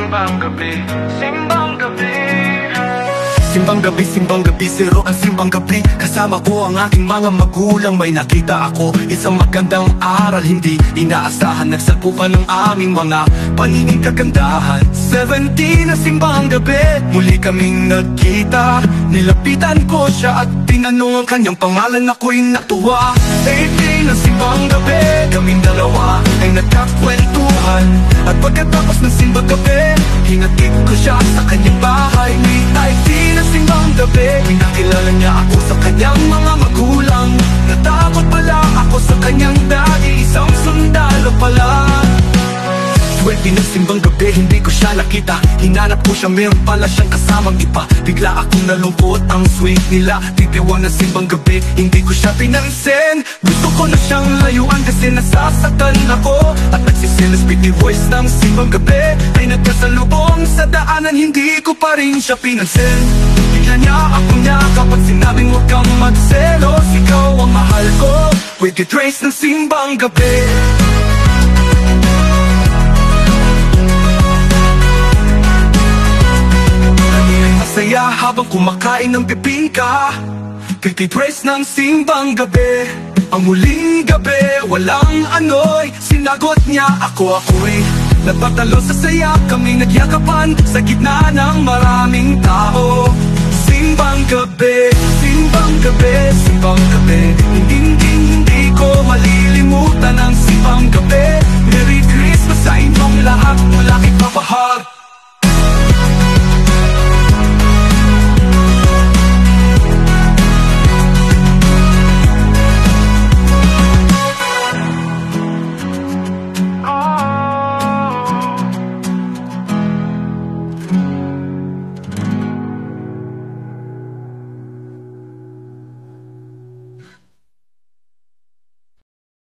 simbang gabi, simbang gabi. Simbang gabi, zero ang simbang gabi. Kasama ko ang aking mga magulang. May nakita ako, isang magandang aral. Hindi inaasahan, nagsalpupan ng aming mga paningin kagandahan. 17 na simbang gabi, muli kaming nagkita. Nilapitan ko siya at tinanong ang kanyang pangalan. Ako'y natuwa. 18 na simbang gabi, kaming dalawa ay nagkakwentuhan. At pagkatapos ng simbang gabi, hinatid ko siya sa kanyang bahay. May 19 na simbang gabi, pinakilala niya ako sa kanyang mga magulang. Natakot pala ako sa kanyang daddy, isang sundalo pala. 20 na simbang gabi, hindi ko siya nakita. Hinanap ko siya, meron pala siyang kasamang iba. Bigla akong nalungkot, ang sweet nila. Titiwang na simbang gabi, hindi ko siya pinansin. Gusto ko na siyang layuan kasi nasasaktan ako. At nagsisilas pitty voice ng simbang gabi ay nagkasalubong sa daanan, hindi ko pa rin siya pinansin. Bigla niya akong yakap at sinabing huwag kang magselos, ikaw ang mahal ko. With the trace ng simbang gabi. Masaya habang kumakain ng bibingka, Kiti-trace ng simbang gabi. Ang huling gabi, walang ano'y sinagot niya ako'y nagpatalo sa saya, kaming nagyakapan sa gitna ng maraming tao. Simbang gabi, simbang gabi, simbang gabi. Hindi ko malilimutan ang simbang gabi. Merry Christmas sa inyong lahat, mula kay Papa Hug.